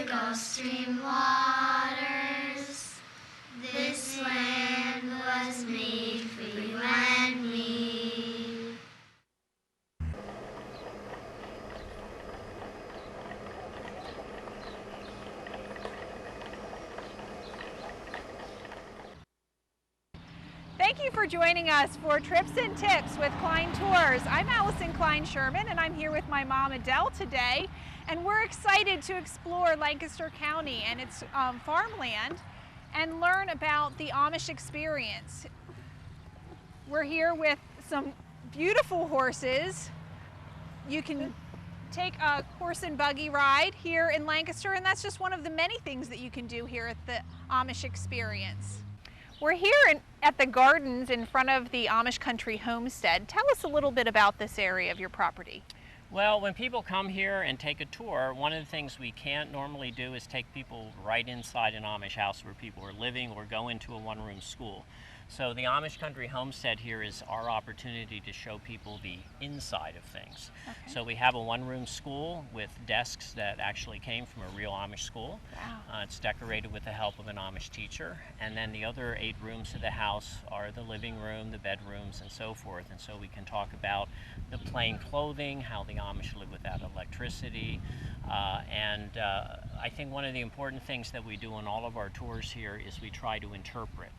Gulf Stream waters. This land was made for you and me. Thank you for joining us for Trips and Tips with Klein Tours. I'm Allison Klein Sherman, and I'm here with my mom Adele today, and we're excited to explore Lancaster County and its farmland and learn about the Amish experience. We're here with some beautiful horses. You can take a horse and buggy ride here in Lancaster, and that's just one of the many things that you can do here at the Amish experience. We're here at the gardens in front of the Amish Country Homestead. Tell us a little bit about this area of your property. Well, when people come here and take a tour, one of the things we can't normally do is take people right inside an Amish house where people are living or go into a one-room school. So the Amish Country Homestead here is our opportunity to show people the inside of things. Okay. So we have a one-room school with desks that actually came from a real Amish school. Wow. It's decorated with the help of an Amish teacher. And then the other 8 rooms of the house are the living room, the bedrooms, and so forth. And so we can talk about the plain clothing, how the Amish live without electricity. I think one of the important things that we do on all of our tours here is we try to interpret.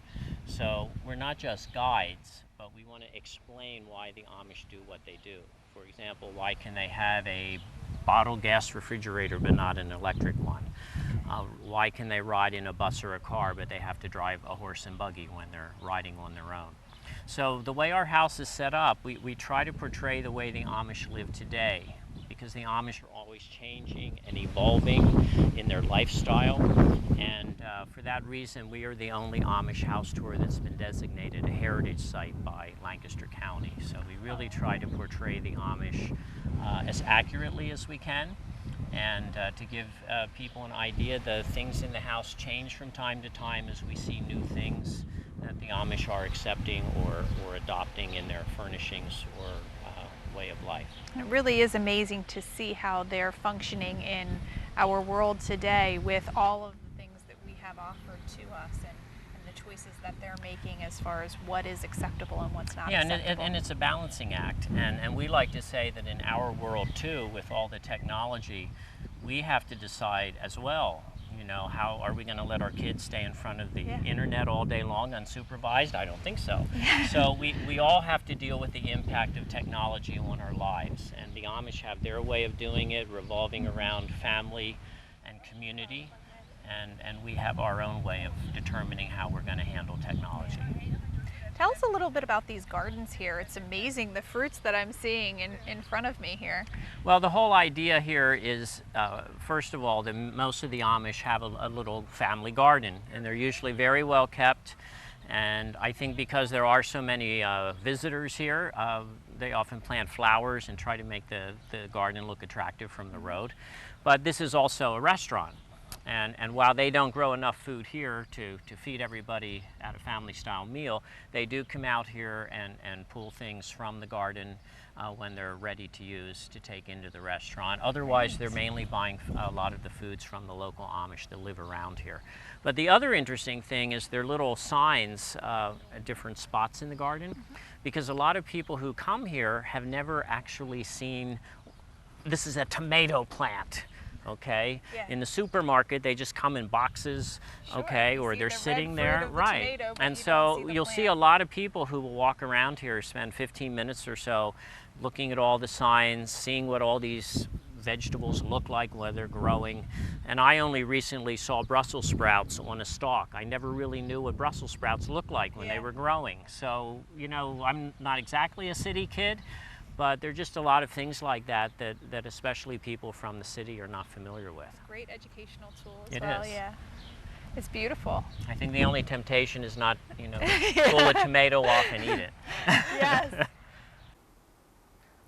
So we're not just guides, but we want to explain why the Amish do what they do. For example, why can they have a bottle gas refrigerator but not an electric one? Why can they ride in a bus or a car but they have to drive a horse and buggy when they're riding on their own? So the way our house is set up, we try to portray the way the Amish live today, because the Amish are always changing and evolving in their lifestyle. And for that reason, we are the only Amish house tour that's been designated a heritage site by Lancaster County. So we really try to portray the Amish as accurately as we can. And to give people an idea, the things in the house change from time to time as we see new things that the Amish are accepting or adopting in their furnishings or way of life. It really is amazing to see how they're functioning in our world today with all of the things that we have offered to us and the choices that they're making as far as what is acceptable and what's not acceptable. And it's a balancing act. And we like to say that in our world too, with all the technology, we have to decide as well, you know, how are we going to let our kids stay in front of the internet all day long unsupervised? I don't think so. So we all have to deal with the impact of technology on our lives. And the Amish have their way of doing it, revolving around family and community. And we have our own way of determining how we're going to handle technology. Tell us a little bit about these gardens here. It's amazing, the fruits that I'm seeing in front of me here. Well, the whole idea here is, first of all, most of the Amish have a little family garden, and they're usually very well kept. And I think because there are so many visitors here, they often plant flowers and try to make the garden look attractive from the road. But this is also a restaurant. And while they don't grow enough food here to feed everybody at a family-style meal, they do come out here and pull things from the garden when they're ready to use to take into the restaurant. Otherwise, they're mainly buying a lot of the foods from the local Amish that live around here. But the other interesting thing is their little signs at different spots in the garden, because a lot of people who come here have never actually seen, this is a tomato plant. Okay, in the supermarket they just come in boxes, okay, or they're sitting there, right? Tomato, and so you'll see a lot of people who will walk around here, spend 15 minutes or so looking at all the signs, seeing what all these vegetables look like while they're growing. And I only recently saw Brussels sprouts on a stalk. I never really knew what Brussels sprouts looked like when they were growing. So, you know, I'm not exactly a city kid, but there are just a lot of things like that especially people from the city are not familiar with. Great educational tool as it well, is. Yeah. It's beautiful. I think the only temptation is not, you know, pull a tomato off and eat it. Yes.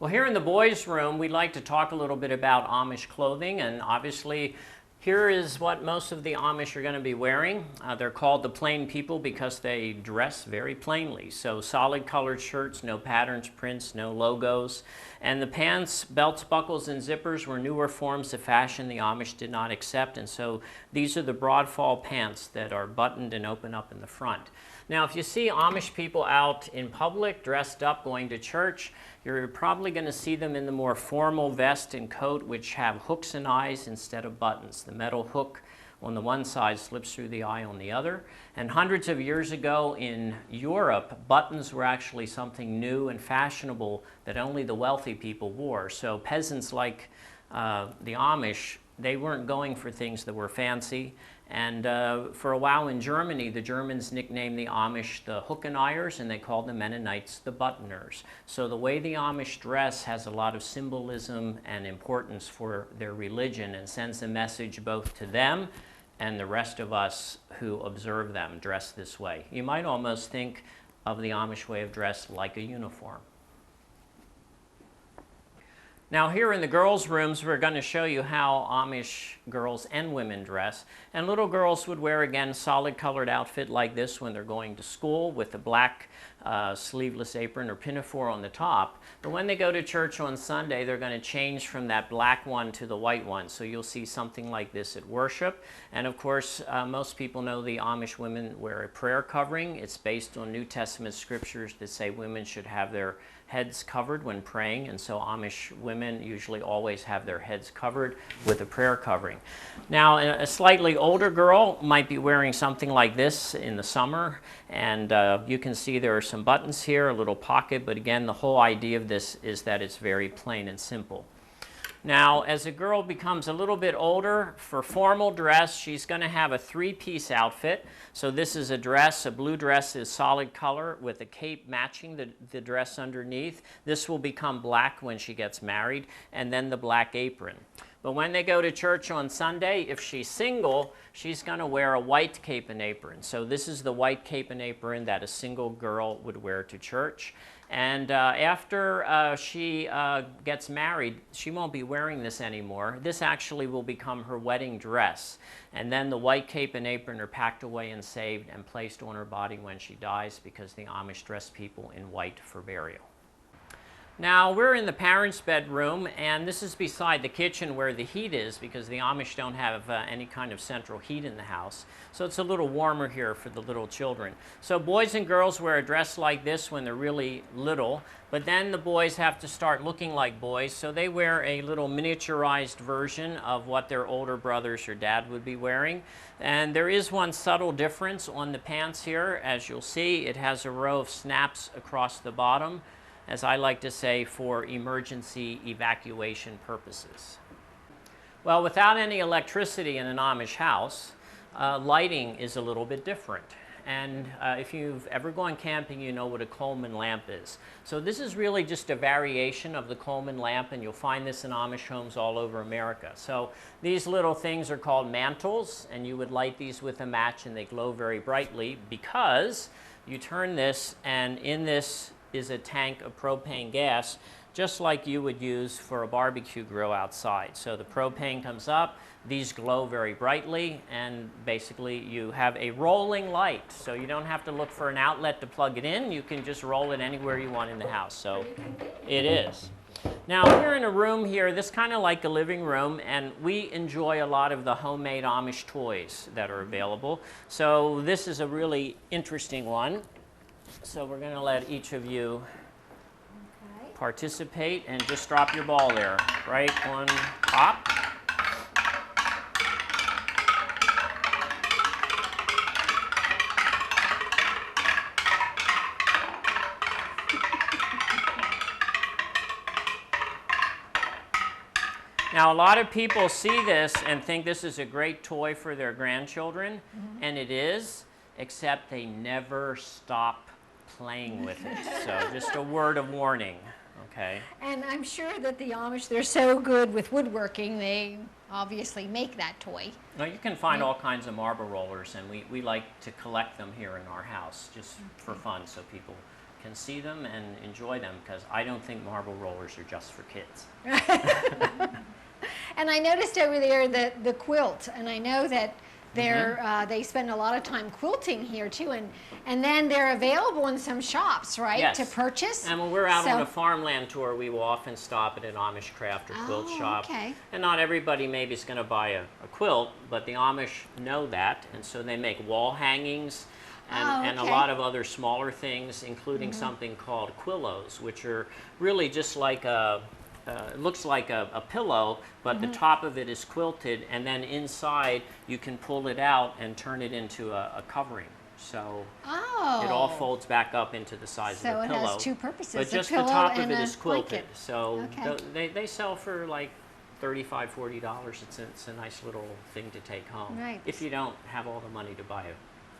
Well, here in the boys' room, we'd like to talk a little bit about Amish clothing, and obviously Here is what most of the Amish are going to be wearing. They're called the plain people because they dress very plainly. So solid colored shirts, no patterns, prints, no logos. And the pants, belts, buckles, and zippers were newer forms of fashion the Amish did not accept. And so these are the broad fall pants that are buttoned and open up in the front. Now, if you see Amish people out in public, dressed up, going to church, you're probably going to see them in the more formal vest and coat, which have hooks and eyes instead of buttons. The metal hook on the one side slips through the eye on the other. And hundreds of years ago in Europe, buttons were actually something new and fashionable that only the wealthy people wore. So peasants like the Amish, they weren't going for things that were fancy. And for a while in Germany, the Germans nicknamed the Amish the hook and eyers, and they called the Mennonites the buttoners. So the way the Amish dress has a lot of symbolism and importance for their religion and sends a message both to them and the rest of us who observe them dressed this way. You might almost think of the Amish way of dress like a uniform. Now here in the girls' rooms, we're going to show you how Amish girls and women dress. And little girls would wear, again, solid colored outfit like this when they're going to school with a black sleeveless apron or pinafore on the top. But when they go to church on Sunday, they're going to change from that black one to the white one. So you'll see something like this at worship. And of course, most people know the Amish women wear a prayer covering. It's based on New Testament scriptures that say women should have their heads covered when praying, and so Amish women usually always have their heads covered with a prayer covering. Now, a slightly older girl might be wearing something like this in the summer, and you can see there are some buttons here, a little pocket, but again, the whole idea of this is that it's very plain and simple. Now, as a girl becomes a little bit older, for formal dress, she's going to have a three-piece outfit. So this is a dress. A blue dress is solid color with a cape matching the dress underneath. This will become black when she gets married, and then the black apron. But when they go to church on Sunday, if she's single, she's going to wear a white cape and apron. So this is the white cape and apron that a single girl would wear to church. And after she gets married, she won't be wearing this anymore. This actually will become her wedding dress. And then the white cape and apron are packed away and saved and placed on her body when she dies, because the Amish dress people in white for burial. Now, we're in the parents' bedroom, and this is beside the kitchen where the heat is, because the Amish don't have any kind of central heat in the house. So it's a little warmer here for the little children. So boys and girls wear a dress like this when they're really little, but then the boys have to start looking like boys, so they wear a little miniaturized version of what their older brothers or dad would be wearing. And there is one subtle difference on the pants here. As you'll see, it has a row of snaps across the bottom, as I like to say, for emergency evacuation purposes. Well, without any electricity in an Amish house, lighting is a little bit different. And if you've ever gone camping, you know what a Coleman lamp is. So this is really just a variation of the Coleman lamp, and you'll find this in Amish homes all over America. So these little things are called mantles, and you would light these with a match, and they glow very brightly because you turn this, and in this is a tank of propane gas, just like you would use for a barbecue grill outside. So the propane comes up, these glow very brightly, and basically you have a rolling light. So you don't have to look for an outlet to plug it in, you can just roll it anywhere you want in the house. So it is. Now, we're in a room here, this kind of like a living room, and we enjoy a lot of the homemade Amish toys that are available. So this is a really interesting one. So we're going to let each of you participate, and just drop your ball there, right on top. Now, a lot of people see this and think this is a great toy for their grandchildren, and it is, except they never stop playing with it. So just a word of warning, okay? And I'm sure that the Amish, they're so good with woodworking, they obviously make that toy. Well, you can find all kinds of marble rollers, and we like to collect them here in our house just for fun, so people can see them and enjoy them, because I don't think marble rollers are just for kids. And I noticed over there the quilt, and I know that they spend a lot of time quilting here too, and then they're available in some shops, right, yes. to purchase. And when we're out on a farmland tour, we will often stop at an Amish craft or quilt shop. Okay. And not everybody maybe is going to buy a quilt, but the Amish know that, and so they make wall hangings and a lot of other smaller things, including something called quillos, which are really just like it looks like a pillow, but the top of it is quilted, and then inside you can pull it out and turn it into a covering. So it all folds back up into the size of the pillow. So it has two purposes, but just the top of it is quilted. So they sell for like $35, $40. It's a nice little thing to take home. Right. If you don't have all the money to buy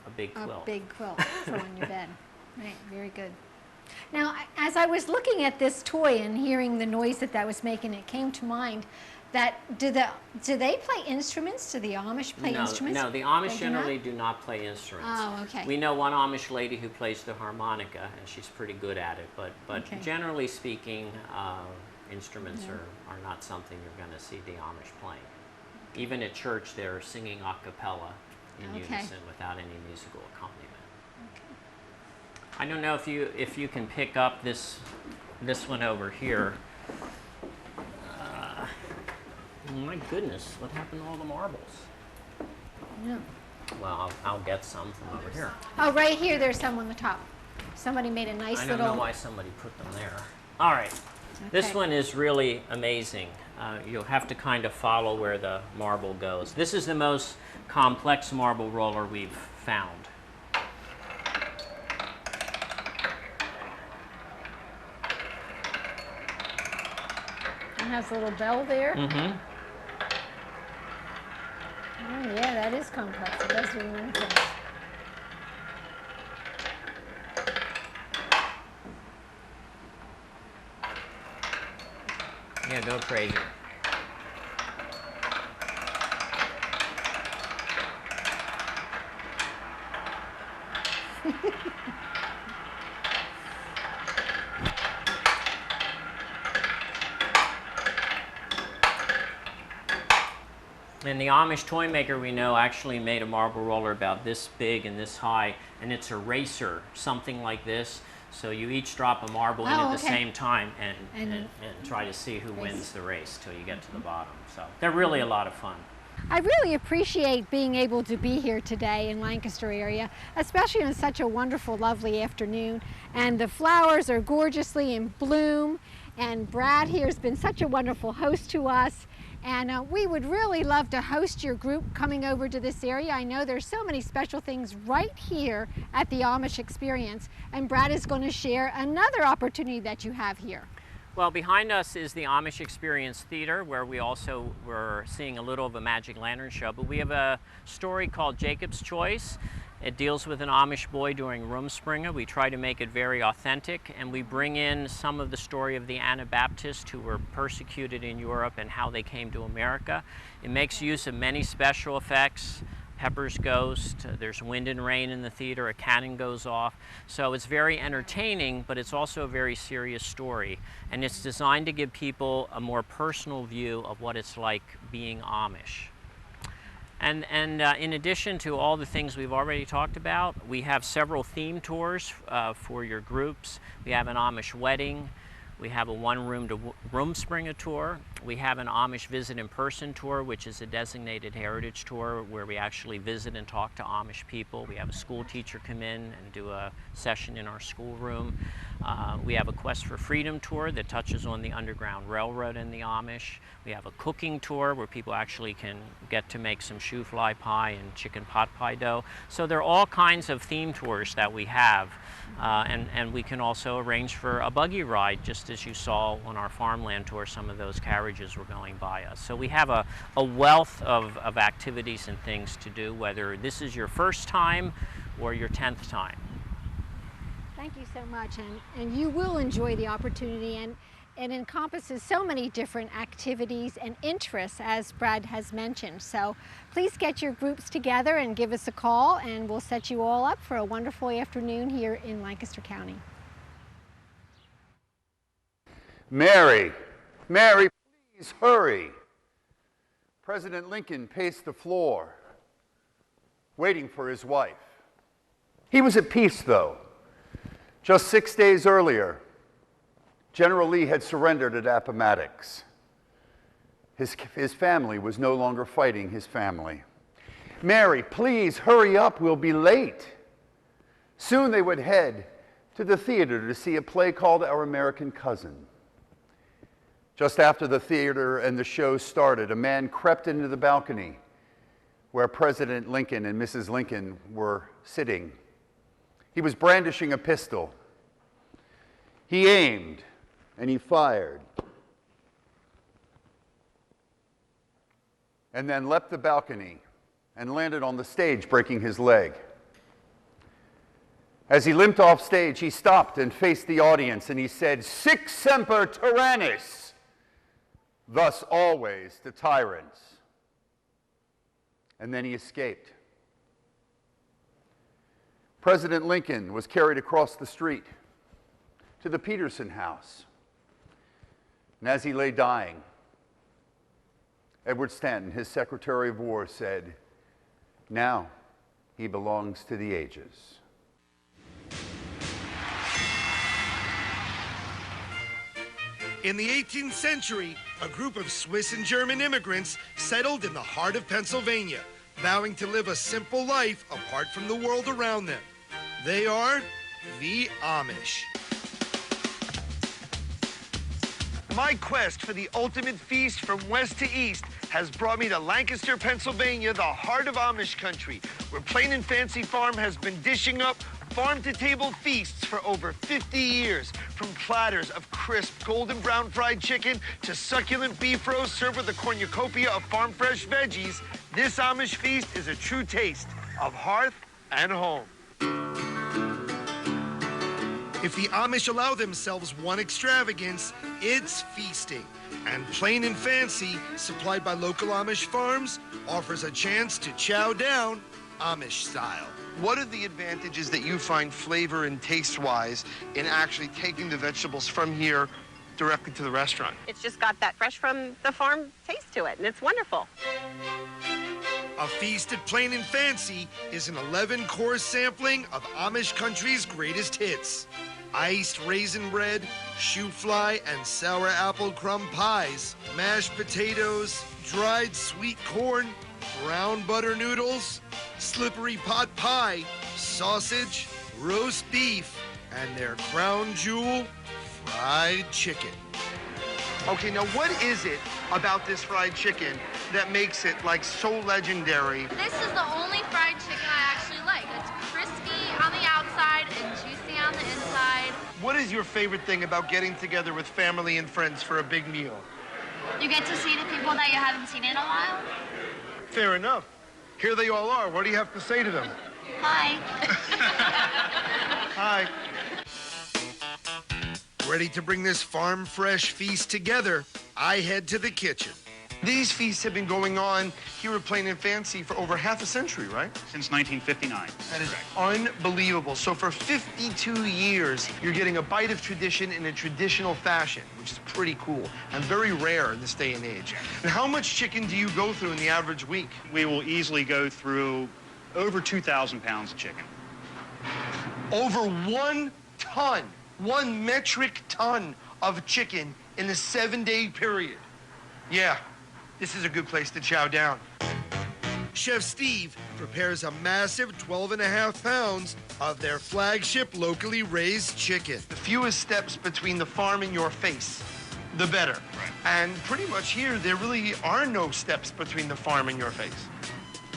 a big quilt. A big quilt for on your bed. Right, very good. Now, as I was looking at this toy and hearing the noise that was making, it came to mind that do they play instruments? Do the Amish play instruments? No, the Amish generally do not play instruments. Oh, okay. We know one Amish lady who plays the harmonica, and she's pretty good at it, but generally speaking, instruments are not something you're going to see the Amish playing. Even at church, they're singing a cappella in unison without any musical accompaniment. I don't know if you can pick up this one over here. My goodness, what happened to all the marbles? Yeah. Well, I'll get some from over here. Oh, right here, there's some on the top. Somebody made a nice little... I don't know why somebody put them there. All right. This one is really amazing. You'll have to kind of follow where the marble goes. This is the most complex marble roller we've found. It has a little bell there. Mm-hmm. Oh, yeah, that is complex. It does do many things. Yeah, go crazy. And the Amish toy maker we know actually made a marble roller about this big and this high, and it's a racer, something like this. So you each drop a marble in at the same time and try to see who wins the race till you get to the bottom. So they're really a lot of fun. I really appreciate being able to be here today in Lancaster area, especially on such a wonderful, lovely afternoon. And the flowers are gorgeously in bloom, and Brad here has been such a wonderful host to us. And we would really love to host your group coming over to this area. I know there's so many special things right here at the Amish Experience, and Brad is going to share another opportunity that you have here. Well, behind us is the Amish Experience Theater, where we also were seeing a little of a Magic Lantern show, but we have a story called Jacob's Choice. It deals with an Amish boy doing Rumspringa. We try to make it very authentic, and we bring in some of the story of the Anabaptists who were persecuted in Europe and how they came to America. It makes use of many special effects. Pepper's Ghost, there's wind and rain in the theater, a cannon goes off. So it's very entertaining, but it's also a very serious story. And it's designed to give people a more personal view of what it's like being Amish. And in addition to all the things we've already talked about, we have several theme tours for your groups. We have an Amish wedding. We have a one-room to Rumspringa tour. We have an Amish visit in person tour, which is a designated heritage tour where we actually visit and talk to Amish people. We have a school teacher come in and do a session in our schoolroom. We have a Quest for Freedom tour that touches on the Underground Railroad and the Amish. We have a cooking tour where people actually can get to make some shoe fly pie and chicken pot pie dough. So there are all kinds of theme tours that we have. And we can also arrange for a buggy ride, just as you saw on our farmland tour, some of those carriages were going by us. So we have a wealth of activities and things to do, whether this is your first time or your 10th time. Thank you so much, and you will enjoy the opportunity, and it encompasses so many different activities and interests, as Brad has mentioned. So please get your groups together and give us a call, and we'll set you all up for a wonderful afternoon here in Lancaster County. Mary, Mary, please hurry. President Lincoln paced the floor, waiting for his wife. He was at peace, though. Just 6 days earlier, General Lee had surrendered at Appomattox. His family was no longer fighting his family. "Mary, please hurry up, we'll be late." Soon they would head to the theater to see a play called Our American Cousin. Just after the theater and the show started, a man crept into the balcony where President Lincoln and Mrs. Lincoln were sitting. He was brandishing a pistol. He aimed and he fired, and then leapt the balcony and landed on the stage, breaking his leg. As he limped off stage, he stopped and faced the audience, and he said, "Sic semper tyrannis," thus always to tyrants. And then he escaped. President Lincoln was carried across the street to the Peterson house. And as he lay dying, Edward Stanton, his Secretary of War, said, "Now he belongs to the ages." In the 18th century, a group of Swiss and German immigrants settled in the heart of Pennsylvania, vowing to live a simple life apart from the world around them. They are the Amish. My quest for the ultimate feast from west to east has brought me to Lancaster, Pennsylvania, the heart of Amish country, where Plain and Fancy Farm has been dishing up farm-to-table feasts for over 50 years. From platters of crisp golden brown fried chicken to succulent beef roast served with a cornucopia of farm-fresh veggies, this Amish feast is a true taste of hearth and home. If the Amish allow themselves one extravagance, it's feasting. And Plain and Fancy, supplied by local Amish farms, offers a chance to chow down Amish style. What are the advantages that you find flavor and taste-wise in actually taking the vegetables from here directly to the restaurant? It's just got that fresh from the farm taste to it, and it's wonderful. A Feast at Plain and Fancy is an 11-course sampling of Amish country's greatest hits. Iced raisin bread, shoe fly and sour apple crumb pies, mashed potatoes, dried sweet corn, brown butter noodles, slippery pot pie, sausage, roast beef, and their crown jewel, fried chicken. Okay, now what is it about this fried chicken that makes it like so legendary? This is the only fried chicken I actually like. It's crispy on the outside and juicy on the inside. What is your favorite thing about getting together with family and friends for a big meal? You get to see the people that you haven't seen in a while. Fair enough. Here they all are. What do you have to say to them? Hi. Hi. Ready to bring this farm fresh feast together, I head to the kitchen. These feasts have been going on here at Plain and Fancy for over half a century, right? Since 1959. That is unbelievable. So for 52 years, you're getting a bite of tradition in a traditional fashion, which is pretty cool and very rare in this day and age. And how much chicken do you go through in the average week? We will easily go through over 2,000 pounds of chicken. Over 1 ton, 1 metric ton of chicken in a 7-day period. Yeah, this is a good place to chow down. Chef Steve prepares a massive 12.5 pounds of their flagship locally raised chicken. The fewest steps between the farm and your face, the better. Right. And pretty much here, there really are no steps between the farm and your face.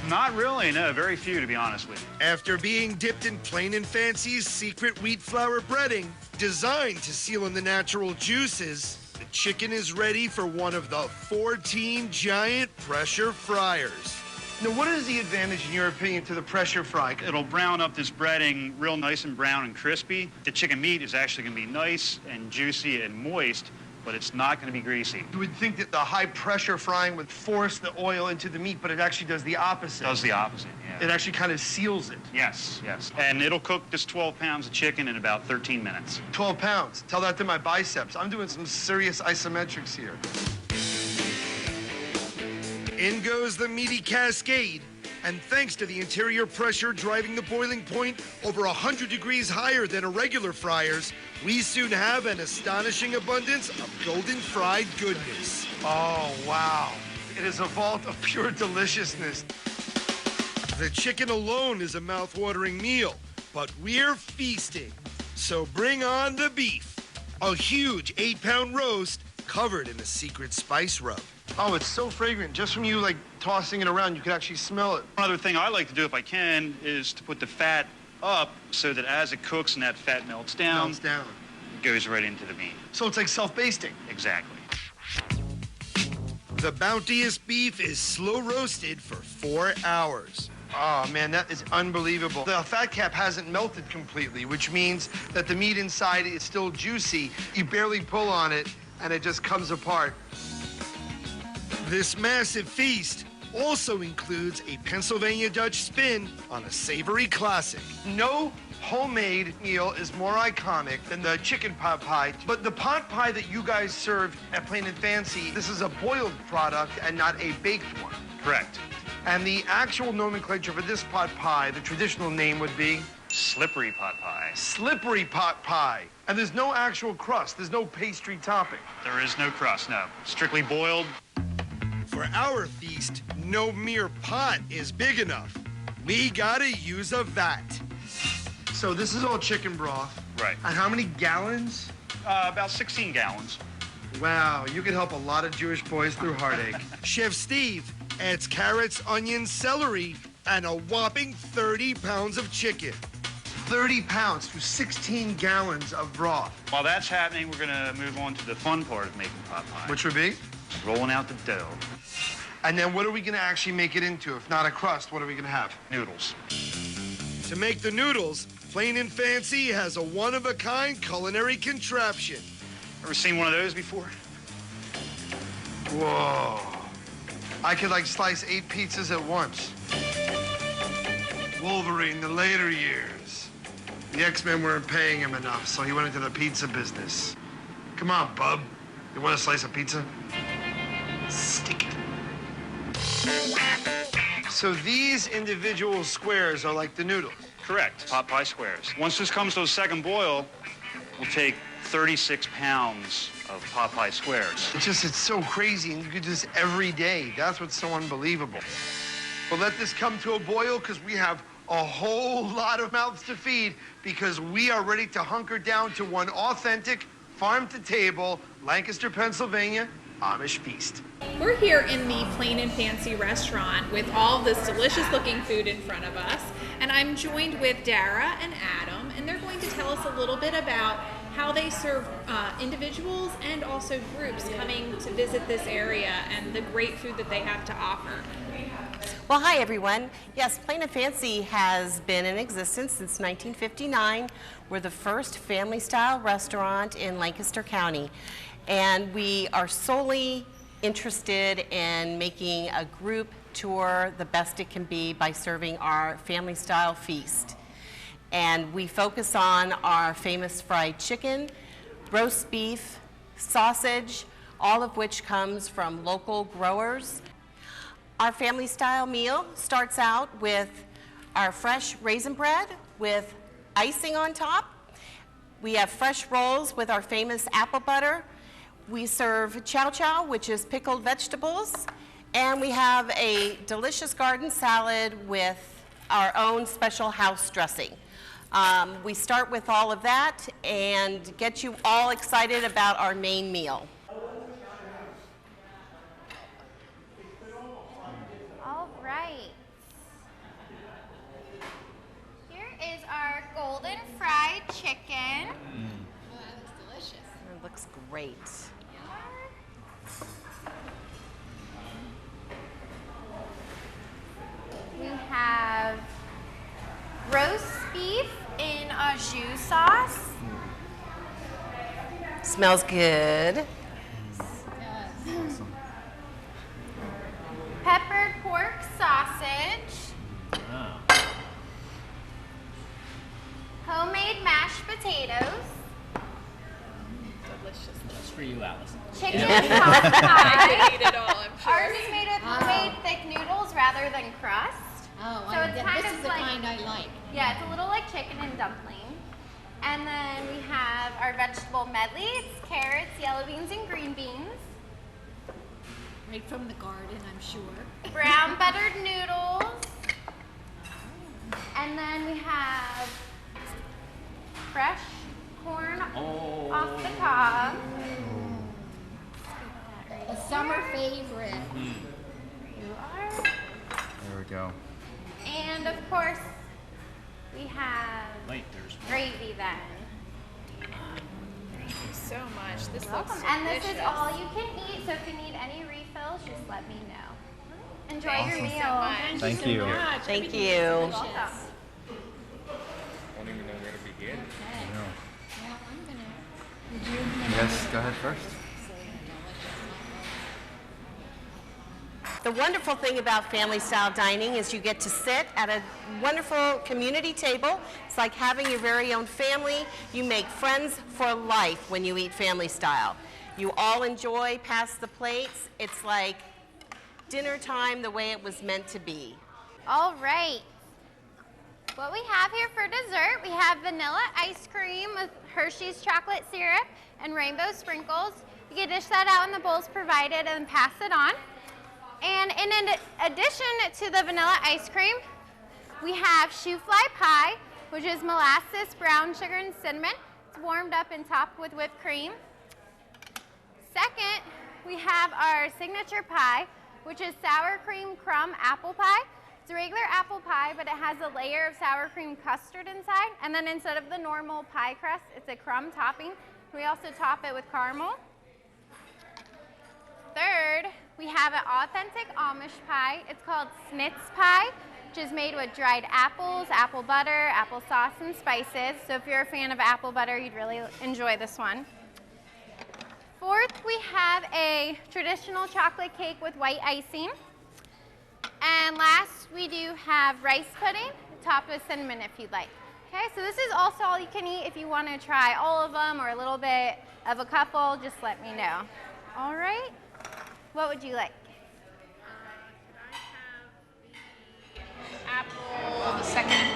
Not really, no, very few to be honest with you. After being dipped in Plain and Fancy's secret wheat flour breading, designed to seal in the natural juices, the chicken is ready for one of the 14 giant pressure fryers. Now, what is the advantage, in your opinion, to the pressure fry? It'll brown up this breading real nice and brown and crispy. The chicken meat is actually going to be nice and juicy and moist, but it's not going to be greasy. You would think that the high pressure frying would force the oil into the meat, but it actually does the opposite. Does the opposite, yeah. It actually kind of seals it. Yes, yes. And it'll cook this 12 pounds of chicken in about 13 minutes. 12 pounds. Tell that to my biceps. I'm doing some serious isometrics here. In goes the meaty cascade, and thanks to the interior pressure driving the boiling point over 100 degrees higher than a regular fryer's, we soon have an astonishing abundance of golden fried goodness. Oh, wow. It is a vault of pure deliciousness. The chicken alone is a mouth-watering meal, but we're feasting. So bring on the beef. A huge 8-pound roast covered in a secret spice rub. Oh, it's so fragrant. Just from you, like, tossing it around, you can actually smell it. Another thing I like to do, if I can, is to put the fat up so that as it cooks and that fat melts down, Melts down. it goes right into the meat. So it's like self-basting. Exactly. The bounteous beef is slow roasted for 4 hours. Oh, man, that is unbelievable. The fat cap hasn't melted completely, which means that the meat inside is still juicy. You barely pull on it, and it just comes apart. This massive feast also includes a Pennsylvania Dutch spin on a savory classic. No homemade meal is more iconic than the chicken pot pie. But the pot pie that you guys serve at Plain and Fancy, this is a boiled product and not a baked one. Correct. And the actual nomenclature for this pot pie, the traditional name would be? Slippery pot pie. Slippery pot pie. And there's no actual crust. There's no pastry topping. There is no crust, no. Strictly boiled. For our feast, no mere pot is big enough. We gotta use a vat. So this is all chicken broth. Right. And how many gallons? About 16 gallons. Wow, you could help a lot of Jewish boys through heartache. Chef Steve adds carrots, onions, celery, and a whopping 30 pounds of chicken. 30 pounds to 16 gallons of broth. While that's happening, we're gonna move on to the fun part of making pot pie. Which would be? Rolling out the dough. And then what are we gonna actually make it into? If not a crust, what are we gonna have? Noodles. To make the noodles, Plain and Fancy has a one-of-a-kind culinary contraption. Ever seen one of those before? Whoa. I could like slice 8 pizzas at once. Wolverine, the later years. The X-Men weren't paying him enough, so he went into the pizza business. Come on, bub. You want a slice of pizza? Stick it. So these individual squares are like the noodles. Correct. Pot pie squares. Once this comes to a second boil, we'll take 36 pounds of pot pie squares. It's so crazy, and you could do this every day. That's what's so unbelievable. But let this come to a boil, because we have a whole lot of mouths to feed, because we are ready to hunker down to one authentic, farm-to-table, Lancaster, Pennsylvania, Amish feast. We're here in the Plain and Fancy restaurant with all this delicious looking food in front of us, and I'm joined with Dara and Adam, and they're going to tell us a little bit about how they serve individuals and also groups coming to visit this area and the great food that they have to offer. Well, hi everyone. Yes, Plain and Fancy has been in existence since 1959. We're the first family-style restaurant in Lancaster County, and we are solely interested in making a group tour the best it can be by serving our family-style feast. And we focus on our famous fried chicken, roast beef, sausage, all of which comes from local growers. Our family-style meal starts out with our fresh raisin bread with icing on top. We have fresh rolls with our famous apple butter. We serve chow chow, which is pickled vegetables. And we have a delicious garden salad with our own special house dressing. We start with all of that and get you all excited about our main meal. All right. Here is our golden fried chicken. Oh, that looks delicious. It looks great. We have roast beef in a jus sauce. Smells good. Peppered pork sausage. Homemade mashed potatoes. Just for you, Allison. Chicken pot pie. Eat it all, I'm Ours is made with homemade thick noodles rather than crust. Oh, So it's kind this of is the like, kind I like. yeah, it's a little like chicken and dumpling. And then we have our vegetable medley. It's carrots, yellow beans, and green beans. Right from the garden, I'm sure. Brown buttered noodles. And then we have fresh corn off the cob. A summer favorite. You are. There we go. And of course, we have There's gravy then. Thank you so much. This Welcome. looks And this delicious. is all you can eat, so if you need any refills, just let me know. Enjoy your Thank you meal. so much. Thank you. Thank you. Welcome. I don't even know where to begin. Well, I'm gonna. Yes, go ahead first. The wonderful thing about family style dining is you get to sit at a wonderful community table. It's like having your very own family. You make friends for life when you eat family style. You all enjoy, pass the plates. It's like dinner time the way it was meant to be. All right. What we have here for dessert, we have vanilla ice cream with Hershey's chocolate syrup and rainbow sprinkles. You can dish that out in the bowls provided and pass it on. And in addition to the vanilla ice cream, we have shoe fly pie, which is molasses, brown sugar, and cinnamon. It's warmed up and topped with whipped cream. Second, we have our signature pie, which is sour cream crumb apple pie. It's a regular apple pie, but it has a layer of sour cream custard inside. And then instead of the normal pie crust, it's a crumb topping. We also top it with caramel. Third, we have an authentic Amish pie. It's called Snitz pie, which is made with dried apples, apple butter, applesauce, and spices. So if you're a fan of apple butter, you'd really enjoy this one. Fourth, we have a traditional chocolate cake with white icing. And last, we do have rice pudding, topped with cinnamon if you'd like. Okay, so this is also all you can eat. If you want to try all of them or a little bit of a couple, just let me know. All right? What would you like? Apple, the second,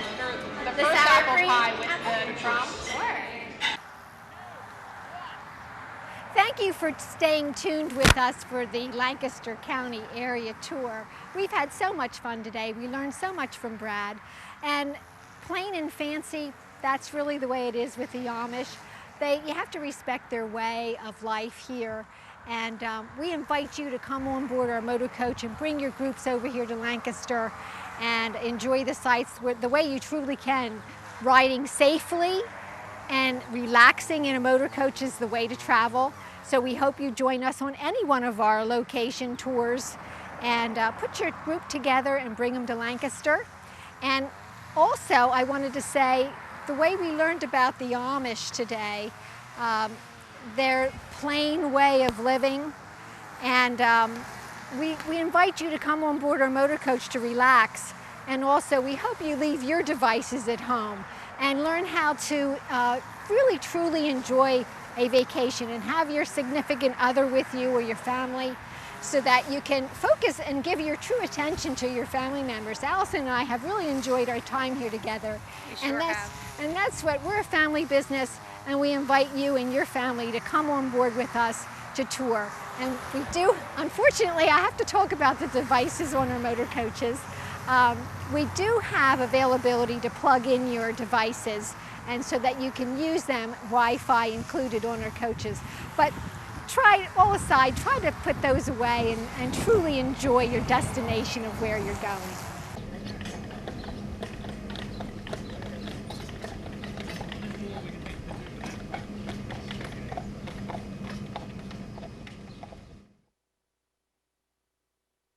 the The first sour apple cream pie with the crumbs. Sure. Thank you for staying tuned with us for the Lancaster County area tour. We've had so much fun today. We learned so much from Brad. And plain and fancy, that's really the way it is with the Amish. You have to respect their way of life here. And we invite you to come on board our motor coach and bring your groups over here to Lancaster and enjoy the sights the way you truly can. Riding safely and relaxing in a motor coach is the way to travel. So we hope you join us on any one of our location tours and put your group together and bring them to Lancaster. And also, I wanted to say, the way we learned about the Amish today, their plain way of living, and we invite you to come on board our motor coach to relax. And also, we hope you leave your devices at home and learn how to really truly enjoy a vacation and have your significant other with you or your family so that you can focus and give your true attention to your family members. Allison and I have really enjoyed our time here together. We sure have. And that's what, we're a family business, and we invite you and your family to come on board with us to tour. And we do, unfortunately, I have to talk about the devices on our motor coaches. We do have availability to plug in your devices, and so that you can use them, Wi-Fi included on our coaches. But try to put those away and truly enjoy your destination of where you're going.